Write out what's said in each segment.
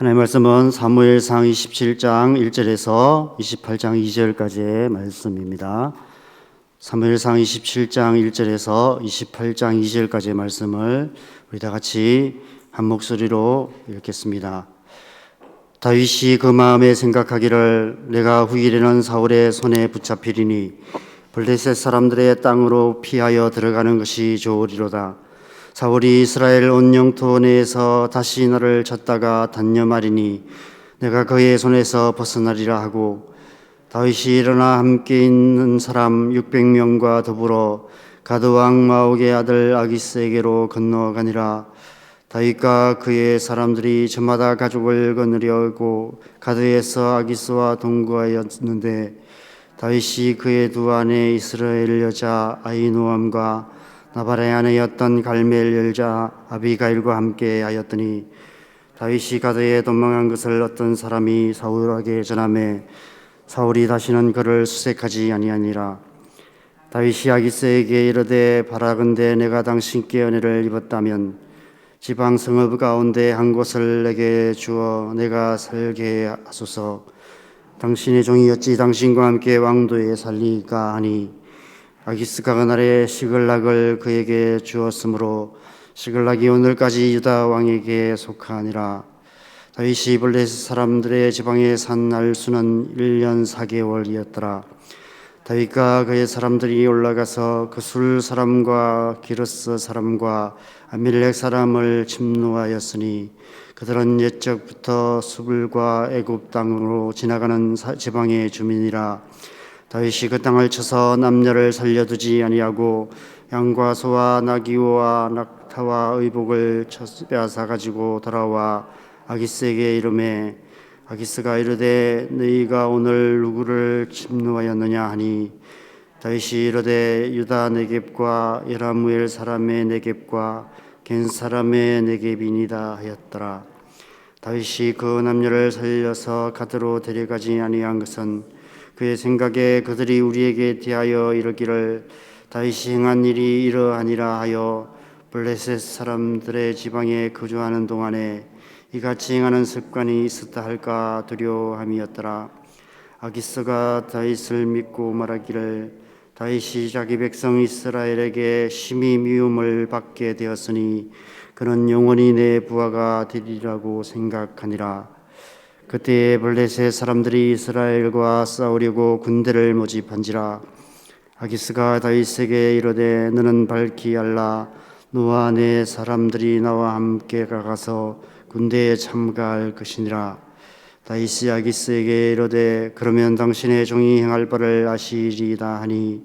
하나님의 말씀은 사무엘상 27장 1절에서 28장 2절까지의 말씀입니다. 사무엘상 27장 1절에서 28장 2절까지의 말씀을 우리 다 같이 한 목소리로 읽겠습니다. 다윗이 그 마음에 생각하기를 내가 후일에는 사울의 손에 붙잡히리니 블레셋 사람들의 땅으로 피하여 들어가는 것이 좋으리로다. 사울이 이스라엘 온 영토 내에서 다시 나를 찾다가 단념하리니 내가 그의 손에서 벗어나리라 하고, 다윗이 일어나 함께 있는 사람 600명과 더불어 가드왕 마옥의 아들 아기스에게로 건너가니라. 다윗과 그의 사람들이 저마다 가족을 거느려고 가드에서 아기스와 동거하였는데, 다윗이 그의 두 아내 이스라엘 여자 아히노암과 나발의 아내였던 갈멜 여자 아비가일과 함께 하였더니, 다윗이 가드에 도망한 것을 어떤 사람이 사울에게 전하매 사울이 다시는 그를 수색하지 아니하니라. 다윗이 아기스에게 이르되 바라건대 내가 당신께 은혜를 입었다면 지방 성읍 가운데 한 곳을 내게 주어 내가 살게 하소서. 당신의 종이 어찌 당신과 함께 왕도에 살리까 하니, 아기스가 그날에 시글락을 그에게 주었으므로 시글락이 오늘까지 유다 왕에게 속하니라. 다윗이 블레셋 사람들의 지방에 산 날수는 1년 4개월이었더라. 다윗과 그의 사람들이 올라가서 그술 사람과 기르스 사람과 아밀렉 사람을 침노하였으니, 그들은 옛적부터 수불과 애굽 땅으로 지나가는 지방의 주민이라. 다윗이 그 땅을 쳐서 남녀를 살려두지 아니하고 양과 소와 나귀와 낙타와 의복을 빼앗아 가지고 돌아와 아기스에게 이르매, 아기스가 이르되 너희가 오늘 누구를 침노하였느냐 하니, 다윗이 이르되 유다 네겝과 예라무엘 사람의 네겝과 겐 사람의 네겝이니이다 하였더라. 다윗이 그 남녀를 살려서 가드로 데려가지 아니한 것은 그의 생각에 그들이 우리에게 대하여 이르기를 다윗이 행한 일이 이러하니라 하여 블레셋 사람들의 지방에 거주하는 동안에 이같이 행하는 습관이 있었다 할까 두려워함이었더라. 아기스가 다윗을 믿고 말하기를 다윗이 자기 백성 이스라엘에게 심히 미움을 받게 되었으니 그는 영원히 내 부하가 되리라고 생각하니라. 그때에 블레셋 사람들이 이스라엘과 싸우려고 군대를 모집한지라. 아기스가 다윗에게 이르되 너는 밝히 알라. 너와 내 사람들이 나와 함께 가서 군대에 참가할 것이니라. 다윗이 아기스에게 이르되 그러면 당신의 종이 행할 바를 아시리이다 하니,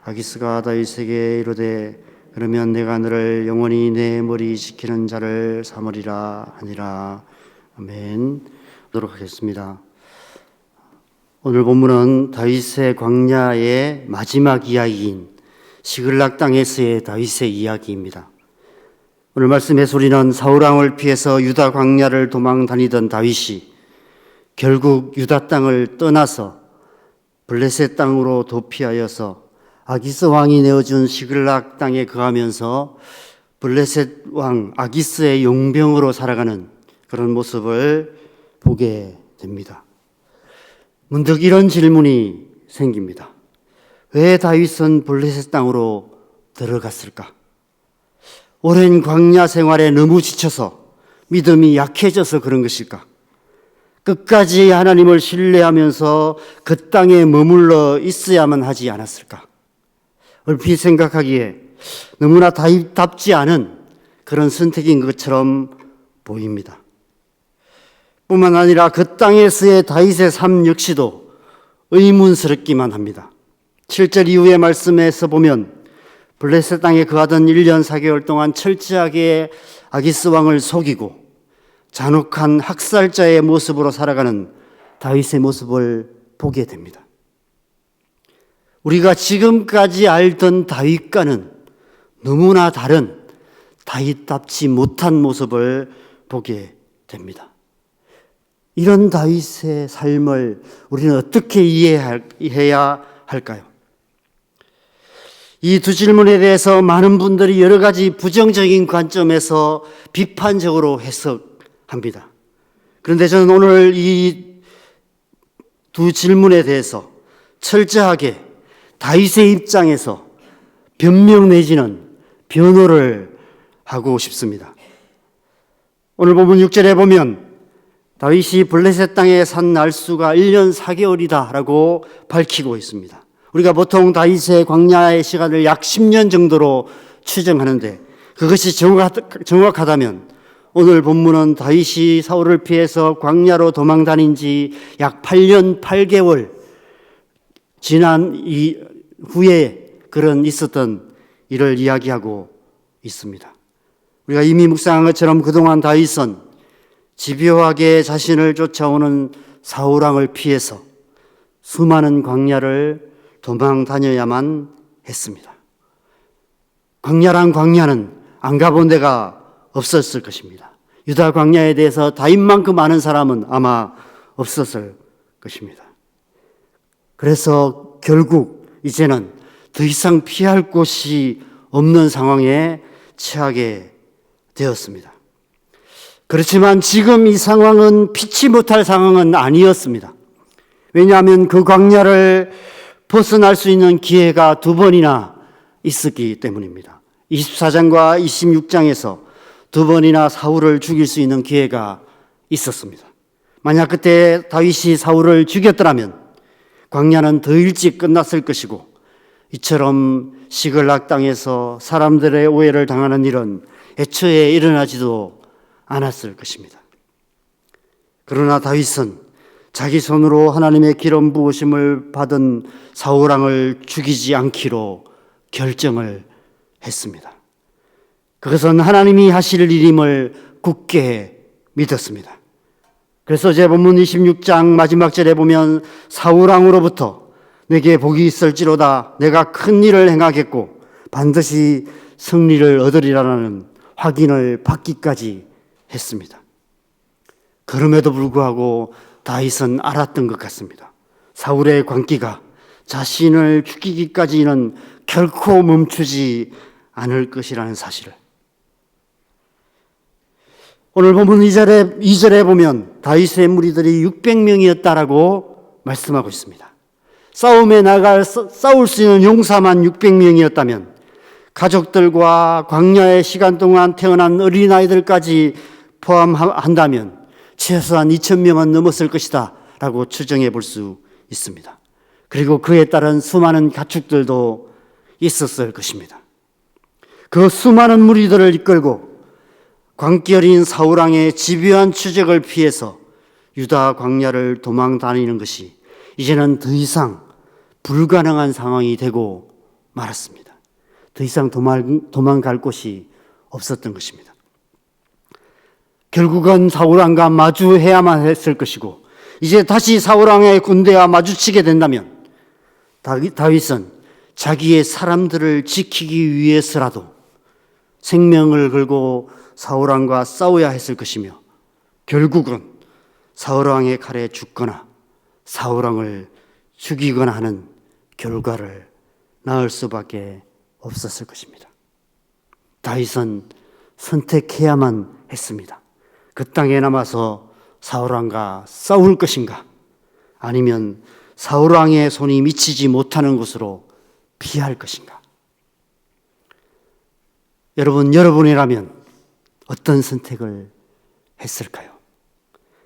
아기스가 다윗에게 이르되 그러면 내가 너를 영원히 내 머리 지키는 자를 삼으리라 하니라. 아멘. 보도록 하겠습니다. 오늘 본문은 다윗의 광야의 마지막 이야기인 시글락 땅에서의 다윗의 이야기입니다. 오늘 말씀에서 우리는 사울 왕을 피해서 유다 광야를 도망 다니던 다윗이 결국 유다 땅을 떠나서 블레셋 땅으로 도피하여서 아기스 왕이 내어준 시글락 땅에 거하면서 블레셋 왕 아기스의 용병으로 살아가는 그런 모습을 보게 됩니다. 문득 이런 질문이 생깁니다. 왜 다윗은 블레셋 땅으로 들어갔을까? 오랜 광야 생활에 너무 지쳐서 믿음이 약해져서 그런 것일까? 끝까지 하나님을 신뢰하면서 그 땅에 머물러 있어야만 하지 않았을까? 얼핏 생각하기에 너무나 다윗답지 않은 그런 선택인 것처럼 보입니다. 뿐만 아니라 그 땅에서의 다윗의 삶 역시도 의문스럽기만 합니다. 7절 이후의 말씀에서 보면 블레셋 땅에 거하던 1년 4개월 동안 철저하게 아기스 왕을 속이고 잔혹한 학살자의 모습으로 살아가는 다윗의 모습을 보게 됩니다. 우리가 지금까지 알던 다윗과는 너무나 다른 다윗답지 못한 모습을 보게 됩니다. 이런 다윗의 삶을 우리는 어떻게 이해해야 할까요? 이 두 질문에 대해서 많은 분들이 여러 가지 부정적인 관점에서 비판적으로 해석합니다. 그런데 저는 오늘 이 두 질문에 대해서 철저하게 다윗의 입장에서 변명 내지는 변호를 하고 싶습니다. 오늘 본문 6절에 보면 다윗이 블레셋 땅에 산 날수가 1년 4개월이다 라고 밝히고 있습니다. 우리가 보통 다윗의 광야의 시간을 약 10년 정도로 추정하는데 그것이 정확하다면 오늘 본문은 다윗이 사울을 피해서 광야로 도망 다닌 지 약 8년 8개월 지난 후에 그런 있었던 일을 이야기하고 있습니다. 우리가 이미 묵상한 것처럼 그동안 다윗은 집요하게 자신을 쫓아오는 사울왕을 피해서 수많은 광야를 도망 다녀야만 했습니다. 광야란 광야는 안 가본 데가 없었을 것입니다. 유다 광야에 대해서 다윗만큼 아는 사람은 아마 없었을 것입니다. 그래서 결국 이제는 더 이상 피할 곳이 없는 상황에 처하게 되었습니다. 그렇지만 지금 이 상황은 피치 못할 상황은 아니었습니다. 왜냐하면 그 광야를 벗어날 수 있는 기회가 두 번이나 있었기 때문입니다. 24장과 26장에서 두 번이나 사울을 죽일 수 있는 기회가 있었습니다. 만약 그때 다윗이 사울을 죽였더라면 광야는 더 일찍 끝났을 것이고 이처럼 시글락 땅에서 사람들의 오해를 당하는 일은 애초에 일어나지도 않았을 것입니다. 그러나 다윗은 자기 손으로 하나님의 기름 부으심을 받은 사울왕을 죽이지 않기로 결정을 했습니다. 그것은 하나님이 하실 일임을 굳게 믿었습니다. 그래서 제 본문 26장 마지막 절에 보면 사울왕으로부터 내게 복이 있을지로다 내가 큰 일을 행하겠고 반드시 승리를 얻으리라는 확인을 받기까지 했습니다. 그럼에도 불구하고 다윗은 알았던 것 같습니다. 사울의 광기가 자신을 죽이기까지는 결코 멈추지 않을 것이라는 사실을. 오늘 본문 2절에 보면 다윗의 무리들이 600명이었다라고 말씀하고 있습니다. 싸움에 싸울 수 있는 용사만 600명이었다면 가족들과 광야의 시간 동안 태어난 어린아이들까지 포함한다면 최소한 2,000명은 넘었을 것이다 라고 추정해 볼 수 있습니다. 그리고 그에 따른 수많은 가축들도 있었을 것입니다. 그 수많은 무리들을 이끌고 광기 어린 사울왕의 집요한 추적을 피해서 유다 광야를 도망 다니는 것이 이제는 더 이상 불가능한 상황이 되고 말았습니다. 더 이상 도망갈 곳이 없었던 것입니다. 결국은 사울왕과 마주해야만 했을 것이고 이제 다시 사울왕의 군대와 마주치게 된다면 다윗은 자기의 사람들을 지키기 위해서라도 생명을 걸고 사울왕과 싸워야 했을 것이며 결국은 사울왕의 칼에 죽거나 사울왕을 죽이거나 하는 결과를 낳을 수밖에 없었을 것입니다. 다윗은 선택해야만 했습니다. 그 땅에 남아서 사울왕과 싸울 것인가 아니면 사울왕의 손이 미치지 못하는 곳으로 피할 것인가. 여러분이라면 어떤 선택을 했을까요?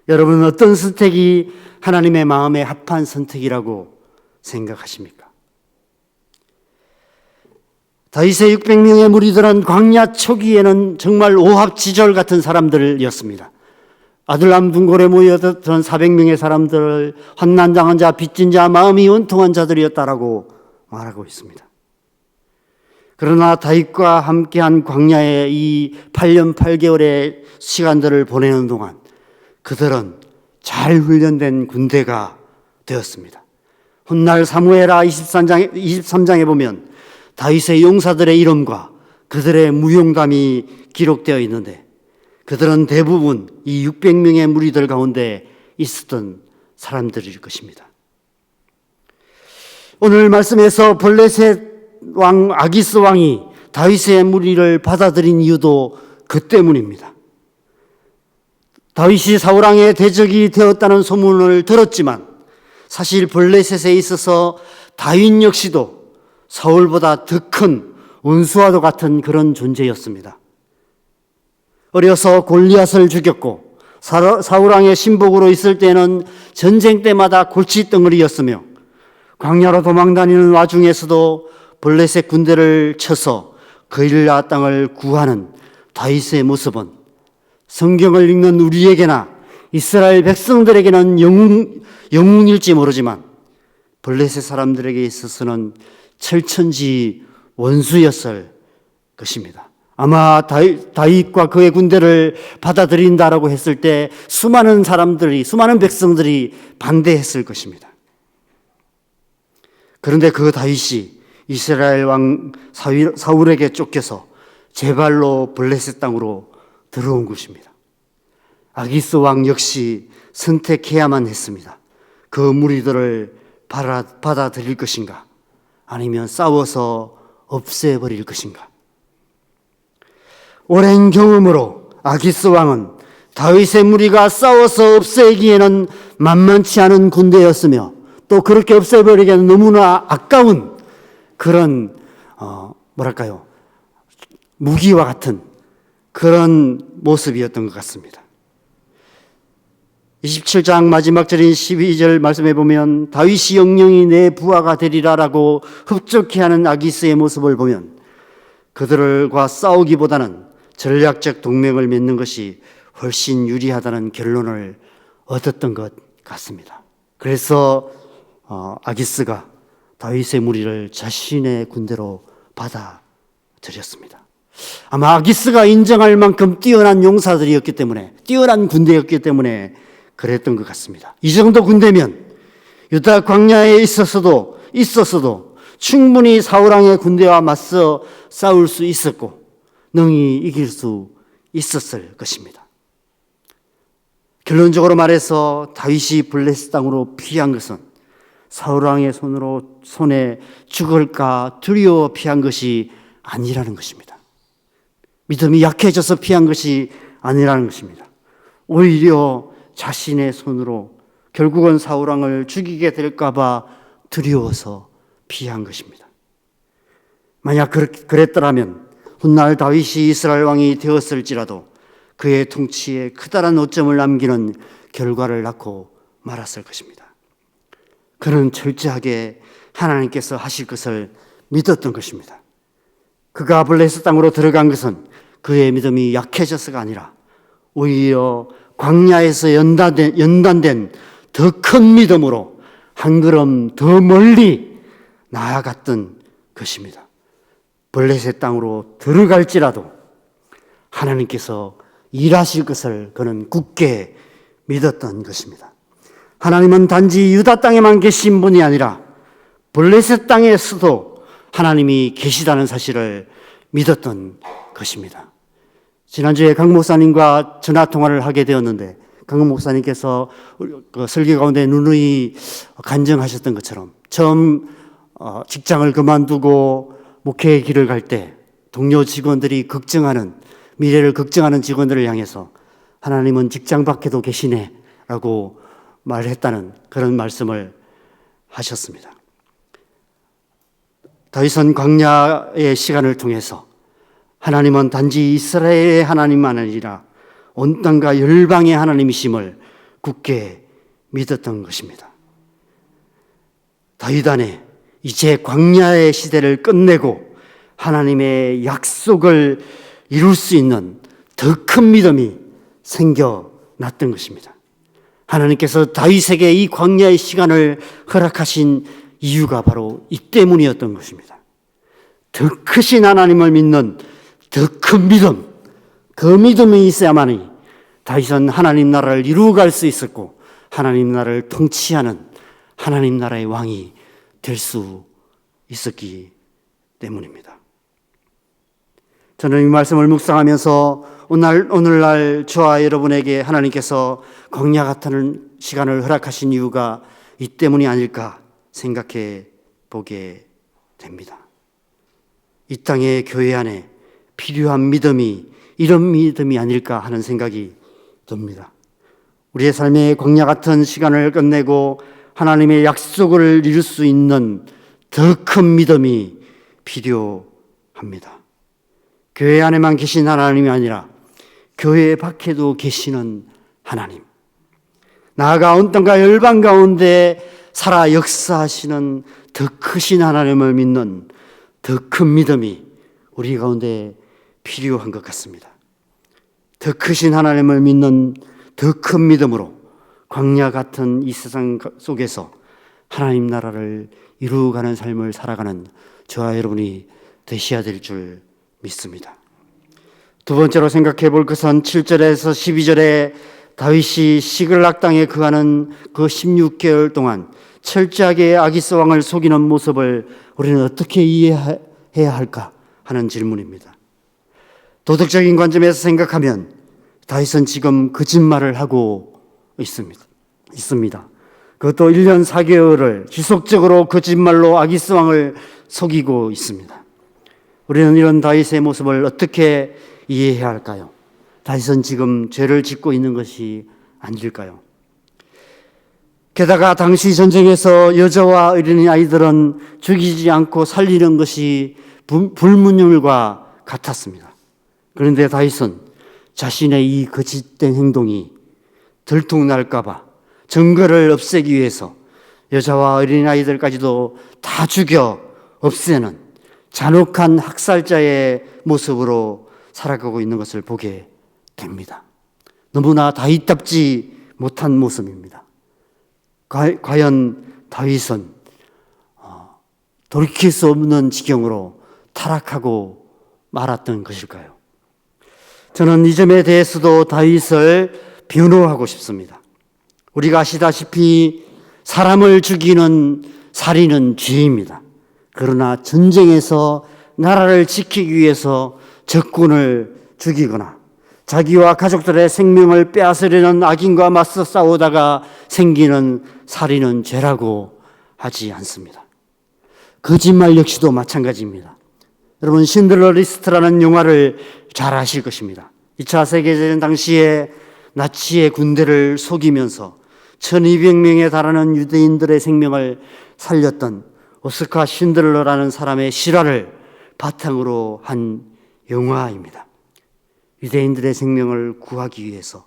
여러분은 어떤 선택이 하나님의 마음에 합한 선택이라고 생각하십니까? 다윗의 600명의 무리들은 광야 초기에는 정말 오합지졸 같은 사람들이었습니다. 아둘람 둥골에 모여든 400명의 사람들을 환난당한 자, 빚진 자, 마음이 원통한 자들이었다라고 말하고 있습니다. 그러나 다윗과 함께한 광야의 이 8년 8개월의 시간들을 보내는 동안 그들은 잘 훈련된 군대가 되었습니다. 훗날 사무엘하 23장에 보면 다윗의 용사들의 이름과 그들의 무용담이 기록되어 있는데 그들은 대부분 이 600명의 무리들 가운데 있었던 사람들일 것입니다. 오늘 말씀에서 블레셋 왕 아기스 왕이 다윗의 무리를 받아들인 이유도 그 때문입니다. 다윗이 사울왕의 대적이 되었다는 소문을 들었지만 사실 블레셋에 있어서 다윗 역시도 사울보다 더 큰 원수와도 같은 그런 존재였습니다. 어려서 골리앗을 죽였고 사울왕의 신복으로 있을 때는 전쟁 때마다 골칫덩어리였으며 광야로 도망다니는 와중에서도 블레셋 군대를 쳐서 그일라 땅을 구하는 다윗의 모습은 성경을 읽는 우리에게나 이스라엘 백성들에게는 영웅일지 모르지만 블레셋 사람들에게 있어서는 철천지 원수였을 것입니다. 아마 다윗과 그의 군대를 받아들인다라고 했을 때 수많은 백성들이 반대했을 것입니다. 그런데 그 다윗이 이스라엘 왕 사울에게 쫓겨서 제 발로 블레셋 땅으로 들어온 것입니다. 아기스 왕 역시 선택해야만 했습니다. 그 무리들을 받아들일 것인가, 아니면 싸워서 없애버릴 것인가. 오랜 경험으로 아기스 왕은 다윗의 무리가 싸워서 없애기에는 만만치 않은 군대였으며 또 그렇게 없애버리기에는 너무나 아까운 그런 무기와 같은 그런 모습이었던 것 같습니다. 27장 마지막 절인 12절 말씀에 보면 다윗이 영영이 내 부하가 되리라라고 흡족해하는 아기스의 모습을 보면 그들과 싸우기보다는 전략적 동맹을 맺는 것이 훨씬 유리하다는 결론을 얻었던 것 같습니다. 그래서 아기스가 다윗의 무리를 자신의 군대로 받아들였습니다. 아마 아기스가 인정할 만큼 뛰어난 용사들이었기 때문에, 뛰어난 군대였기 때문에 그랬던 것 같습니다. 이 정도 군대면 유다 광야에 있었어도 충분히 사울왕의 군대와 맞서 싸울 수 있었고 능히 이길 수 있었을 것입니다. 결론적으로 말해서 다윗이 블레셋 땅으로 피한 것은 사울왕의 손에 죽을까 두려워 피한 것이 아니라는 것입니다. 믿음이 약해져서 피한 것이 아니라는 것입니다. 오히려 자신의 손으로 결국은 사울왕을 죽이게 될까 봐 두려워서 피한 것입니다. 만약 그랬더라면 훗날 다윗이 이스라엘 왕이 되었을지라도 그의 통치에 크다란 오점을 남기는 결과를 낳고 말았을 것입니다. 그는 철저하게 하나님께서 하실 것을 믿었던 것입니다. 그가 블레셋 땅으로 들어간 것은 그의 믿음이 약해져서가 아니라 오히려 광야에서 연단된 더 큰 믿음으로 한 걸음 더 멀리 나아갔던 것입니다. 블레셋 땅으로 들어갈지라도 하나님께서 일하실 것을 그는 굳게 믿었던 것입니다. 하나님은 단지 유다 땅에만 계신 분이 아니라 블레셋 땅에서도 하나님이 계시다는 사실을 믿었던 것입니다. 지난주에 강 목사님과 전화통화를 하게 되었는데 강 목사님께서 그 설교 가운데 누누이 간증하셨던 것처럼 처음 직장을 그만두고 목회의 길을 갈 때 동료 직원들이 미래를 걱정하는 직원들을 향해서 하나님은 직장 밖에도 계시네 라고 말했다는 그런 말씀을 하셨습니다. 다윗은 광야의 시간을 통해서 하나님은 단지 이스라엘의 하나님만 아니라 온 땅과 열방의 하나님이심을 굳게 믿었던 것입니다. 다윗 안에 이제 광야의 시대를 끝내고 하나님의 약속을 이룰 수 있는 더 큰 믿음이 생겨났던 것입니다. 하나님께서 다윗에게 이 광야의 시간을 허락하신 이유가 바로 이 때문이었던 것입니다. 더 크신 하나님을 믿는 더 큰 믿음, 그 믿음이 있어야만이 다윗은 하나님 나라를 이루어갈 수 있었고 하나님 나라를 통치하는 하나님 나라의 왕이 될 수 있었기 때문입니다. 저는 이 말씀을 묵상하면서 오늘날 저와 여러분에게 하나님께서 광야 같은 시간을 허락하신 이유가 이 때문이 아닐까 생각해 보게 됩니다. 이 땅의 교회 안에 필요한 믿음이 이런 믿음이 아닐까 하는 생각이 듭니다. 우리의 삶의 광야 같은 시간을 끝내고 하나님의 약속을 이룰 수 있는 더 큰 믿음이 필요합니다. 교회 안에만 계신 하나님이 아니라 교회 밖에도 계시는 하나님, 나아가 온 땅과 열방 가운데 살아 역사하시는 더 크신 하나님을 믿는 더 큰 믿음이 우리 가운데 필요한 것 같습니다. 더 크신 하나님을 믿는 더 큰 믿음으로 광야 같은 이 세상 속에서 하나님 나라를 이루어가는 삶을 살아가는 저와 여러분이 되셔야 될 줄 믿습니다. 두 번째로 생각해 볼 것은 7절에서 12절에 다윗이 시글락 땅에 거하는 그 16개월 동안 철저하게 아기스 왕을 속이는 모습을 우리는 어떻게 이해해야 할까 하는 질문입니다. 도덕적인 관점에서 생각하면 다윗은 지금 거짓말을 하고 있습니다. 그것도 1년 4개월을 지속적으로 거짓말로 아기스 왕을 속이고 있습니다. 우리는 이런 다윗의 모습을 어떻게 이해해야 할까요? 다윗은 지금 죄를 짓고 있는 것이 아닐까요? 게다가 당시 전쟁에서 여자와 어린이 아이들은 죽이지 않고 살리는 것이 불문율과 같았습니다. 그런데 다윗은 자신의 이 거짓된 행동이 들통날까봐 증거를 없애기 위해서 여자와 어린 아이들까지도 다 죽여 없애는 잔혹한 학살자의 모습으로 살아가고 있는 것을 보게 됩니다. 너무나 다윗답지 못한 모습입니다. 과연 다윗은 돌이킬 수 없는 지경으로 타락하고 말았던 것일까요? 저는 이 점에 대해서도 다윗을 변호하고 싶습니다. 우리가 아시다시피 사람을 죽이는 살인은 죄입니다. 그러나 전쟁에서 나라를 지키기 위해서 적군을 죽이거나 자기와 가족들의 생명을 빼앗으려는 악인과 맞서 싸우다가 생기는 살인은 죄라고 하지 않습니다. 거짓말 역시도 마찬가지입니다. 여러분, 신들러 리스트라는 영화를 잘 아실 것입니다. 2차 세계대전 당시에 나치의 군대를 속이면서 1200명에 달하는 유대인들의 생명을 살렸던 오스카 신들러라는 사람의 실화를 바탕으로 한 영화입니다. 유대인들의 생명을 구하기 위해서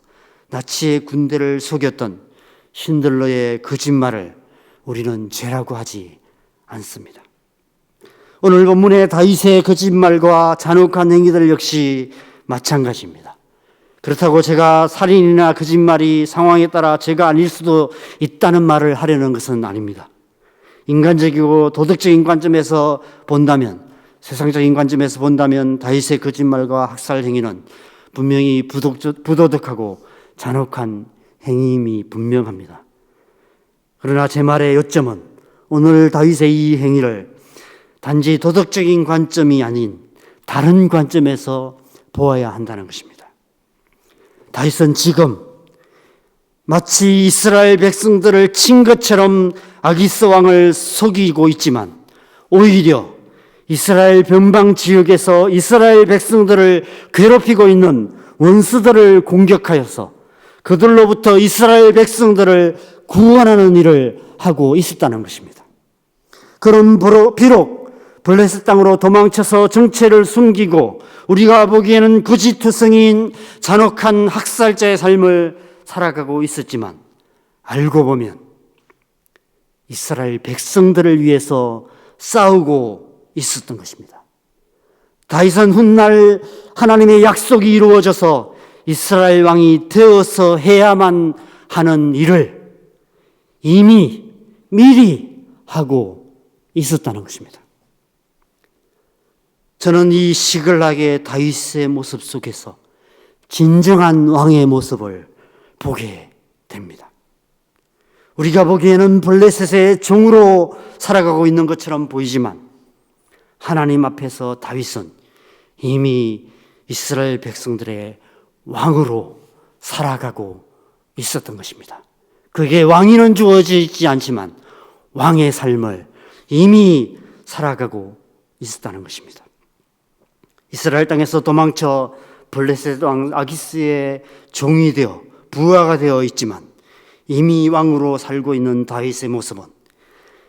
나치의 군대를 속였던 신들러의 거짓말을 우리는 죄라고 하지 않습니다. 오늘 본문의 다윗의 거짓말과 잔혹한 행위들 역시 마찬가지입니다. 그렇다고 제가 살인이나 거짓말이 상황에 따라 죄가 아닐 수도 있다는 말을 하려는 것은 아닙니다. 인간적이고 도덕적인 관점에서 본다면, 세상적인 관점에서 본다면 다윗의 거짓말과 학살 행위는 분명히 부도덕하고 잔혹한 행위임이 분명합니다. 그러나 제 말의 요점은 오늘 다윗의 이 행위를 단지 도덕적인 관점이 아닌 다른 관점에서 보아야 한다는 것입니다. 다윗은 지금 마치 이스라엘 백성들을 친 것처럼 아기스 왕을 속이고 있지만 오히려 이스라엘 변방 지역에서 이스라엘 백성들을 괴롭히고 있는 원수들을 공격하여서 그들로부터 이스라엘 백성들을 구원하는 일을 하고 있었다는 것입니다. 그럼 비록 블레셋 땅으로 도망쳐서 정체를 숨기고 우리가 보기에는 거짓투성이인 잔혹한 학살자의 삶을 살아가고 있었지만 알고 보면 이스라엘 백성들을 위해서 싸우고 있었던 것입니다. 다윗은 훗날 하나님의 약속이 이루어져서 이스라엘 왕이 되어서 해야만 하는 일을 이미 미리 하고 있었다는 것입니다. 저는 이 시글락의 다윗의 모습 속에서 진정한 왕의 모습을 보게 됩니다. 우리가 보기에는 블레셋의 종으로 살아가고 있는 것처럼 보이지만 하나님 앞에서 다윗은 이미 이스라엘 백성들의 왕으로 살아가고 있었던 것입니다. 그게 왕위는 주어지지 않지만 왕의 삶을 이미 살아가고 있었다는 것입니다. 이스라엘 땅에서 도망쳐 블레셋 왕 아기스의 종이 되어 부하가 되어 있지만 이미 왕으로 살고 있는 다윗의 모습은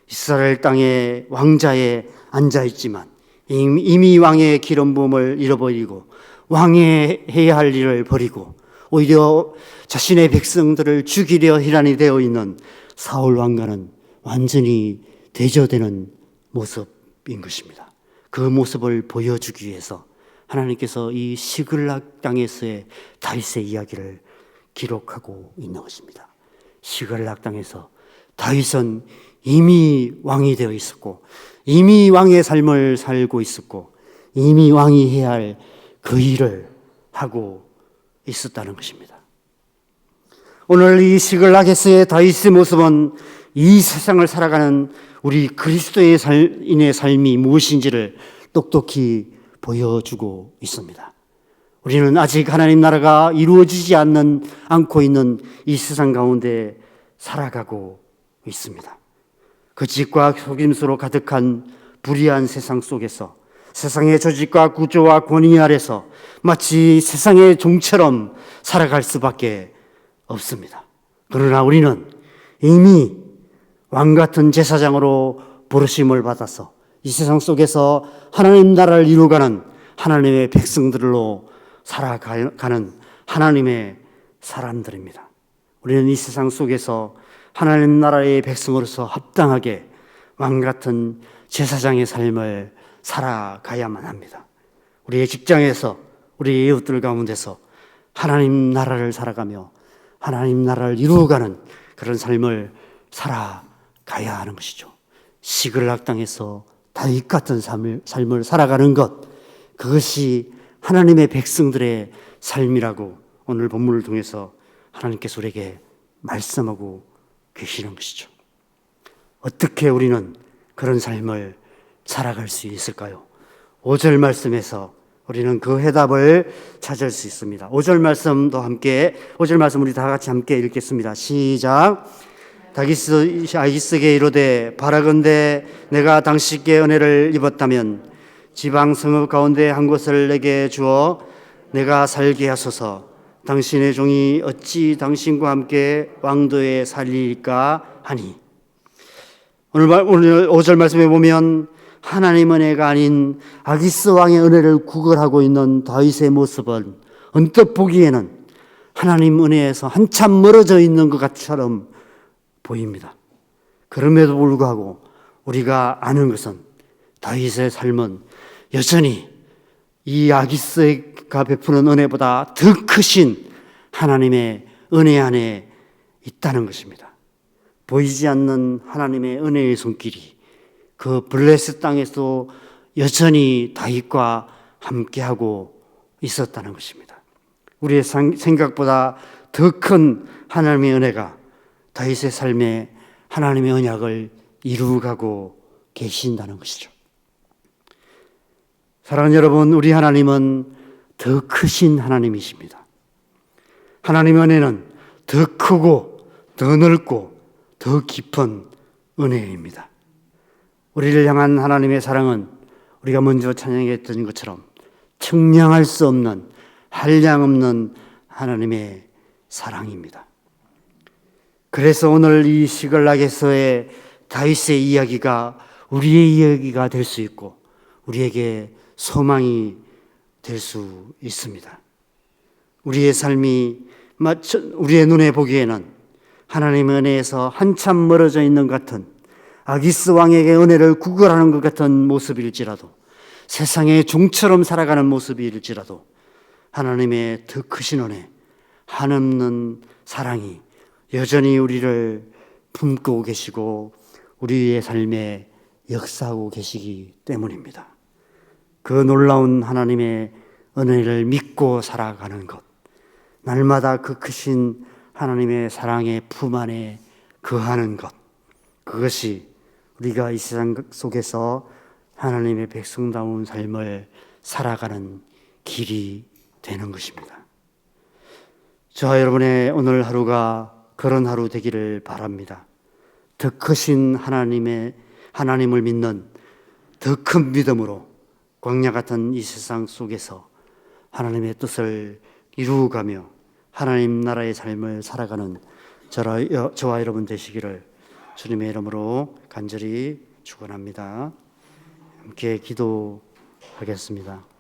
이스라엘 땅의 왕자에 앉아 있지만 이미 왕의 기름 부음을 잃어버리고 왕의 해야 할 일을 버리고 오히려 자신의 백성들을 죽이려 희란이 되어 있는 사울 왕과는 완전히 대조되는 모습인 것입니다. 그 모습을 보여주기 위해서 하나님께서 이 시글락 땅에서의 다윗의 이야기를 기록하고 있는 것입니다. 시글락 땅에서 다윗은 이미 왕이 되어 있었고 이미 왕의 삶을 살고 있었고 이미 왕이 해야 할 그 일을 하고 있었다는 것입니다. 오늘 이 시글락에서의 다윗의 모습은 이 세상을 살아가는 우리 그리스도인의 삶이 무엇인지를 똑똑히 보여주고 있습니다. 우리는 아직 하나님 나라가 이루어지지 않고 있는 이 세상 가운데 살아가고 있습니다. 거짓과 속임수로 가득한 불의한 세상 속에서 세상의 조직과 구조와 권위 아래서 마치 세상의 종처럼 살아갈 수밖에 없습니다. 그러나 우리는 이미 왕 같은 제사장으로 부르심을 받아서 이 세상 속에서 하나님 나라를 이루어가는 하나님의 백성들로 살아가는 하나님의 사람들입니다. 우리는 이 세상 속에서 하나님 나라의 백성으로서 합당하게 왕 같은 제사장의 삶을 살아가야만 합니다. 우리의 직장에서 우리 이웃들 가운데서 하나님 나라를 살아가며 하나님 나라를 이루어가는 그런 삶을 살아가야 하는 것이죠. 시글락 땅에서 다윗 같은 삶을 살아가는 것, 그것이 하나님의 백성들의 삶이라고 오늘 본문을 통해서 하나님께서 우리에게 말씀하고 계시는 것이죠. 어떻게 우리는 그런 삶을 살아갈 수 있을까요? 5절 말씀에서 우리는 그 해답을 찾을 수 있습니다. 5절 말씀도 함께, 5절 말씀 우리 다 같이 함께 읽겠습니다. 시작. 다윗에게 이르되 바라건대 내가 당신께 은혜를 입었다면 지방 성읍 가운데 한 곳을 내게 주어 내가 살게 하소서. 당신의 종이 어찌 당신과 함께 왕도에 살리까 하니. 오늘 5절 말씀에 보면 하나님 은혜가 아닌 아기스 왕의 은혜를 구걸하고 있는 다윗의 모습은 언뜻 보기에는 하나님 은혜에서 한참 멀어져 있는 것처럼 보입니다. 그럼에도 불구하고 우리가 아는 것은 다윗의 삶은 여전히 이 아기스가 베푸는 은혜보다 더 크신 하나님의 은혜 안에 있다는 것입니다. 보이지 않는 하나님의 은혜의 손길이 그 블레셋 땅에서 여전히 다윗과 함께하고 있었다는 것입니다. 우리의 생각보다 더 큰 하나님의 은혜가 다윗의 삶에 하나님의 언약을 이루어가고 계신다는 것이죠. 사랑하는 여러분, 우리 하나님은 더 크신 하나님이십니다. 하나님의 은혜는 더 크고 더 넓고 더 깊은 은혜입니다. 우리를 향한 하나님의 사랑은 우리가 먼저 찬양했던 것처럼 측량할 수 없는 한량없는 하나님의 사랑입니다. 그래서 오늘 이 시글락에서의 다윗의 이야기가 우리의 이야기가 될 수 있고 우리에게 소망이 될 수 있습니다. 우리의 삶이 우리의 눈에 보기에는 하나님의 은혜에서 한참 멀어져 있는 것 같은 아기스 왕에게 은혜를 구걸하는 것 같은 모습일지라도 세상의 종처럼 살아가는 모습일지라도 하나님의 더 크신 은혜, 한없는 사랑이 여전히 우리를 품고 계시고 우리의 삶에 역사하고 계시기 때문입니다. 그 놀라운 하나님의 은혜를 믿고 살아가는 것, 날마다 그 크신 하나님의 사랑의 품 안에 거하는 것, 그것이 우리가 이 세상 속에서 하나님의 백성다운 삶을 살아가는 길이 되는 것입니다. 저와 여러분의 오늘 하루가 그런 하루 되기를 바랍니다. 더 크신 하나님을 믿는 더 큰 믿음으로 광야 같은 이 세상 속에서 하나님의 뜻을 이루어가며 하나님 나라의 삶을 살아가는 저와 여러분 되시기를 주님의 이름으로 간절히 축원합니다. 함께 기도하겠습니다.